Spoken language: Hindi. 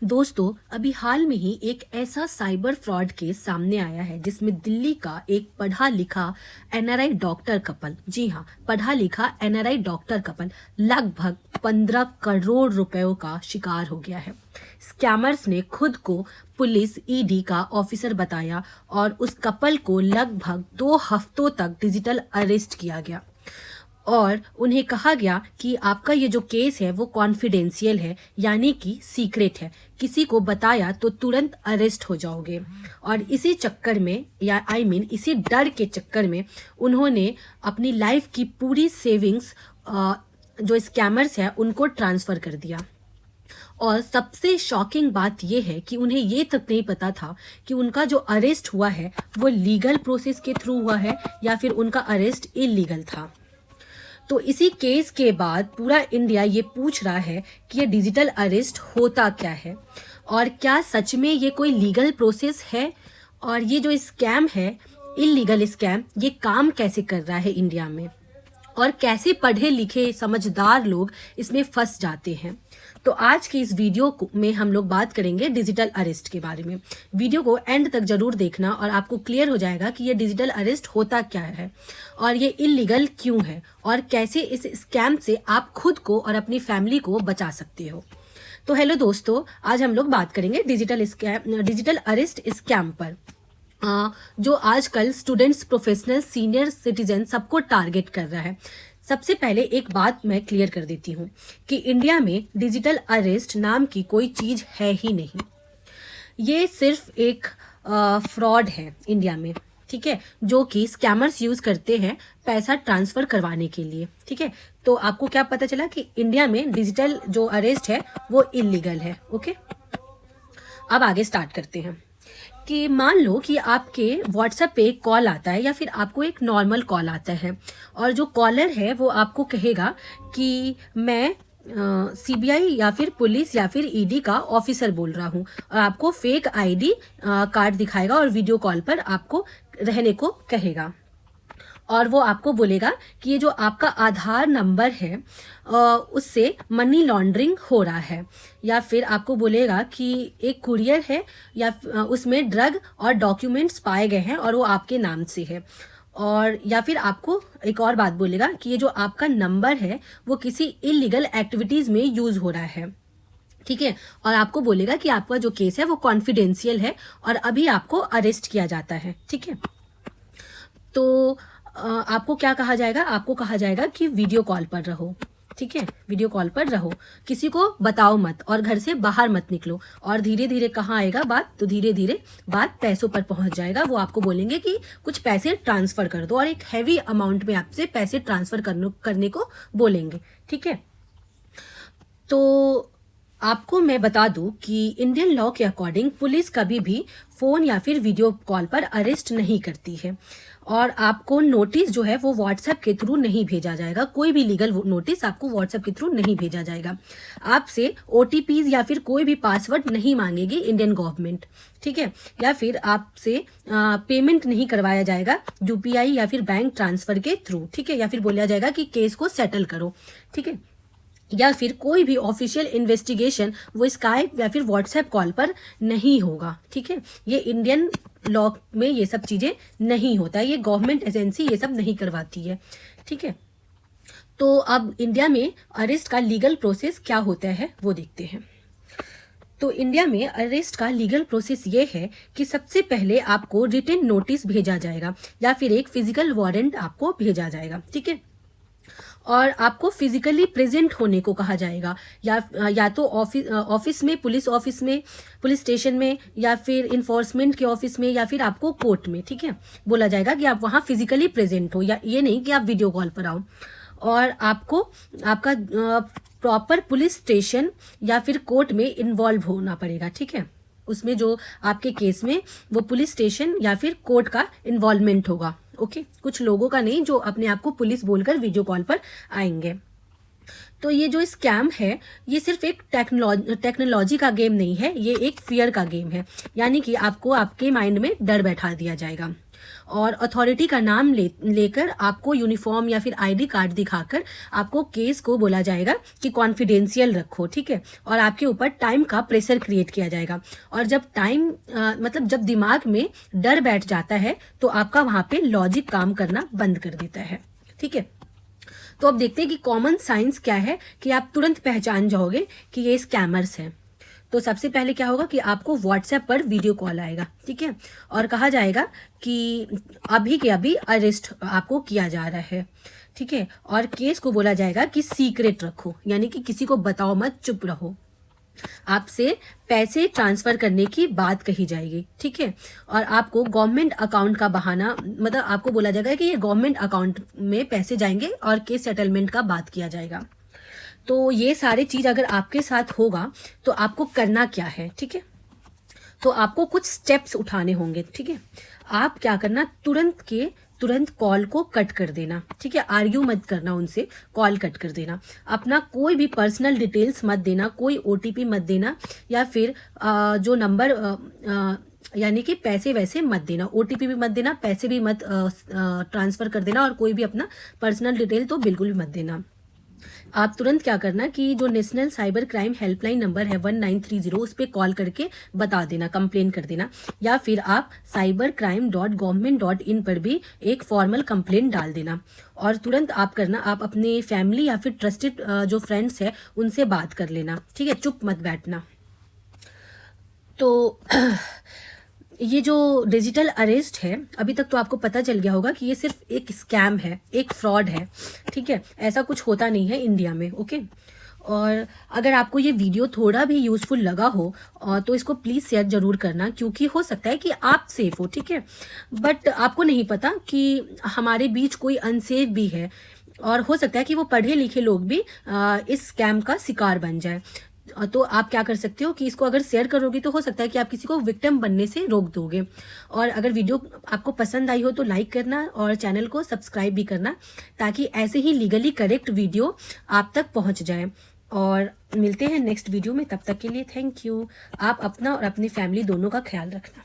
दोस्तों, अभी हाल में ही एक ऐसा साइबर फ्रॉड केस सामने आया है जिसमें दिल्ली का एक पढ़ा लिखा एनआरआई डॉक्टर कपल, जी हाँ, पढ़ा लिखा एनआरआई डॉक्टर कपल लगभग 15 करोड़ रुपयों का शिकार हो गया है। स्कैमर्स ने खुद को पुलिस ईडी का ऑफिसर बताया और उस कपल को लगभग 2 हफ्तों तक डिजिटल अरेस्ट किया गया और उन्हें कहा गया कि आपका ये जो केस है वो कॉन्फिडेंशियल है, यानी कि सीक्रेट है, किसी को बताया तो तुरंत अरेस्ट हो जाओगे। और इसी चक्कर में या इसी डर के चक्कर में उन्होंने अपनी लाइफ की पूरी सेविंग्स जो स्कैमर्स है उनको ट्रांसफ़र कर दिया। और सबसे शॉकिंग बात यह है कि उन्हें ये तक नहीं पता था कि उनका जो अरेस्ट हुआ है वो लीगल प्रोसेस के थ्रू हुआ है या फिर उनका अरेस्ट इलीगल था। तो इसी केस के बाद पूरा इंडिया ये पूछ रहा है कि ये डिजिटल अरेस्ट होता क्या है और क्या सच में ये कोई लीगल प्रोसेस है, और ये जो स्कैम है, इलीगल स्कैम, ये काम कैसे कर रहा है इंडिया में और कैसे पढ़े लिखे समझदार लोग इसमें फंस जाते हैं। तो आज की इस वीडियो में हम लोग बात करेंगे डिजिटल अरेस्ट के बारे में। वीडियो को एंड तक जरूर देखना और आपको क्लियर हो जाएगा कि ये डिजिटल अरेस्ट होता क्या है और ये इलीगल क्यों है और कैसे इस स्कैम से आप खुद को और अपनी फैमिली को बचा सकते हो। तो हेलो दोस्तों, आज हम लोग बात करेंगे डिजिटल अरेस्ट स्कैम पर, जो आजकल स्टूडेंट्स, प्रोफेशनल, सीनियर सिटीजन सबको टारगेट कर रहा है। सबसे पहले एक बात मैं क्लियर कर देती हूँ कि इंडिया में डिजिटल अरेस्ट नाम की कोई चीज़ है ही नहीं। ये सिर्फ एक फ्रॉड है इंडिया में, ठीक है, जो कि स्कैमर्स यूज़ करते हैं पैसा ट्रांसफ़र करवाने के लिए, ठीक है। तो आपको क्या पता चला कि इंडिया में डिजिटल जो अरेस्ट है वो इलीगल है। ओके, अब आगे स्टार्ट करते हैं कि मान लो कि आपके व्हाट्सएप पे एक कॉल आता है या फिर आपको एक नॉर्मल कॉल आता है और जो कॉलर है वो आपको कहेगा कि मैं सीबीआई या फिर पुलिस या फिर ईडी का ऑफिसर बोल रहा हूँ, और आपको फेक आईडी कार्ड दिखाएगा और वीडियो कॉल पर आपको रहने को कहेगा और वो आपको बोलेगा कि ये जो आपका आधार नंबर है उससे मनी लॉन्ड्रिंग हो रहा है, या फिर आपको बोलेगा कि एक कुरियर है या उसमें ड्रग और डॉक्यूमेंट्स पाए गए हैं और वो आपके नाम से है, और या फिर आपको एक और बात बोलेगा कि ये जो आपका नंबर है वो किसी इलीगल एक्टिविटीज़ में यूज़ हो रहा है, ठीक है, और आपको बोलेगा कि आपका जो केस है वो कॉन्फिडेंशियल है और अभी आपको अरेस्ट किया जाता है, ठीक है। तो आपको क्या कहा जाएगा? आपको कहा जाएगा कि वीडियो कॉल पर रहो, ठीक है, वीडियो कॉल पर रहो, किसी को बताओ मत और घर से बाहर मत निकलो। और धीरे धीरे कहाँ आएगा बात? तो धीरे धीरे बात पैसों पर पहुंच जाएगा। वो आपको बोलेंगे कि कुछ पैसे ट्रांसफ़र कर दो और एक हैवी अमाउंट में आपसे पैसे ट्रांसफ़र करने को बोलेंगे, ठीक है। तो आपको मैं बता दूं कि इंडियन लॉ के अकॉर्डिंग पुलिस कभी भी फ़ोन या फिर वीडियो कॉल पर अरेस्ट नहीं करती है और आपको नोटिस जो है वो व्हाट्सएप के थ्रू नहीं भेजा जाएगा। कोई भी लीगल नोटिस आपको व्हाट्सएप के थ्रू नहीं भेजा जाएगा। आपसे ओटीपीज़ या फिर कोई भी पासवर्ड नहीं मांगेगी इंडियन गवर्नमेंट, ठीक है, या फिर आपसे पेमेंट नहीं करवाया जाएगा यूपीआई या फिर बैंक ट्रांसफ़र के थ्रू, ठीक है, या फिर बोला जाएगा कि केस को सेटल करो, ठीक है, या फिर कोई भी ऑफिशियल इन्वेस्टिगेशन वो स्काइप या फिर व्हाट्सएप कॉल पर नहीं होगा, ठीक है। ये इंडियन लॉ में ये सब चीज़ें नहीं होता, ये गवर्नमेंट एजेंसी ये सब नहीं करवाती है, ठीक है। तो अब इंडिया में अरेस्ट का लीगल प्रोसेस क्या होता है वो देखते हैं। तो इंडिया में अरेस्ट का लीगल प्रोसेस ये है कि सबसे पहले आपको रिटन नोटिस भेजा जाएगा या फिर एक फिजिकल वारंट आपको भेजा जाएगा, ठीक है, और आपको फिजिकली प्रेजेंट होने को कहा जाएगा, या तो ऑफिस में, पुलिस ऑफिस में, पुलिस स्टेशन में, या फिर इन्फोर्समेंट के ऑफिस में, या फिर आपको कोर्ट में, ठीक है, बोला जाएगा कि आप वहाँ फिजिकली प्रेजेंट हो, या ये नहीं कि आप वीडियो कॉल पर आओ। और आपको आपका प्रॉपर पुलिस स्टेशन या फिर कोर्ट में इन्वॉल्व होना पड़ेगा, ठीक है। उसमें जो आपके केस में वो पुलिस स्टेशन या फिर कोर्ट का इन्वॉल्वमेंट होगा, ओके, कुछ लोगों का नहीं जो अपने आप को पुलिस बोलकर वीडियो कॉल पर आएंगे। तो ये जो स्कैम है ये सिर्फ एक टेक्नोलॉजी का गेम नहीं है, ये एक फियर का गेम है, यानी कि आपको आपके माइंड में डर बैठा दिया जाएगा। और अथॉरिटी का नाम लेकर आपको यूनिफॉर्म या फिर आईडी कार्ड दिखाकर आपको केस को बोला जाएगा कि कॉन्फिडेंशियल रखो, ठीक है। और आपके ऊपर टाइम का प्रेशर क्रिएट किया जाएगा। और जब टाइम मतलब जब दिमाग में डर बैठ जाता है तो आपका वहां पे लॉजिक काम करना बंद कर देता है, ठीक है। तो अब देखते हैं कि कॉमन साइंस क्या है कि आप तुरंत पहचान जाओगे कि ये स्कैमर्स हैं। तो सबसे पहले क्या होगा कि आपको व्हाट्सएप पर वीडियो कॉल आएगा, ठीक है, और कहा जाएगा कि अभी के अभी अरेस्ट आपको किया जा रहा है, ठीक है। और केस को बोला जाएगा कि सीक्रेट रखो, यानी कि किसी को बताओ मत, चुप रहो। आपसे पैसे ट्रांसफर करने की बात कही जाएगी, ठीक है। और आपको गवर्नमेंट अकाउंट का बहाना, मतलब आपको बोला जाएगा कि ये गवर्नमेंट अकाउंट में पैसे जाएंगे और केस सेटलमेंट का बात किया जाएगा। तो ये सारी चीज अगर आपके साथ होगा तो आपको करना क्या है, ठीक है। तो आपको कुछ स्टेप्स उठाने होंगे, ठीक है। आप क्या करना, तुरंत कॉल को कट कर देना, ठीक है। आर्ग्यू मत करना उनसे, कॉल कट कर देना। अपना कोई भी पर्सनल डिटेल्स मत देना, कोई ओटीपी मत देना, या फिर जो नंबर यानी कि पैसे वैसे मत देना, ओटीपी भी मत देना, पैसे भी मत ट्रांसफर कर देना, और कोई भी अपना पर्सनल डिटेल तो बिल्कुल भी मत देना। आप तुरंत क्या करना कि जो national cyber crime helpline number है 1930, उस पर कॉल करके बता देना, कंप्लेन कर देना। या फिर आप cybercrime.government.in पर भी एक फॉर्मल कंप्लेन डाल देना। और तुरंत आप करना, आप अपने फैमिली या फिर ट्रस्टेड जो फ्रेंड्स है उनसे बात कर लेना, ठीक है, चुप मत बैठना। तो ये जो डिजिटल अरेस्ट है, अभी तक तो आपको पता चल गया होगा कि ये सिर्फ एक स्कैम है, एक फ्रॉड है, ठीक है। ऐसा कुछ होता नहीं है इंडिया में, ओके। और अगर आपको ये वीडियो थोड़ा भी यूजफुल लगा हो तो इसको प्लीज़ शेयर जरूर करना, क्योंकि हो सकता है कि आप सेफ हो, ठीक है, बट आपको नहीं पता कि हमारे बीच कोई अनसेफ भी है, और हो सकता है कि वो पढ़े लिखे लोग भी इस स्कैम का शिकार बन जाए। तो आप क्या कर सकते हो कि इसको अगर शेयर करोगे तो हो सकता है कि आप किसी को विक्टिम बनने से रोक दोगे। और अगर वीडियो आपको पसंद आई हो तो लाइक करना और चैनल को सब्सक्राइब भी करना, ताकि ऐसे ही लीगली करेक्ट वीडियो आप तक पहुंच जाए। और मिलते हैं नेक्स्ट वीडियो में, तब तक के लिए थैंक यू। आप अपना और अपनी फैमिली दोनों का ख्याल रखना।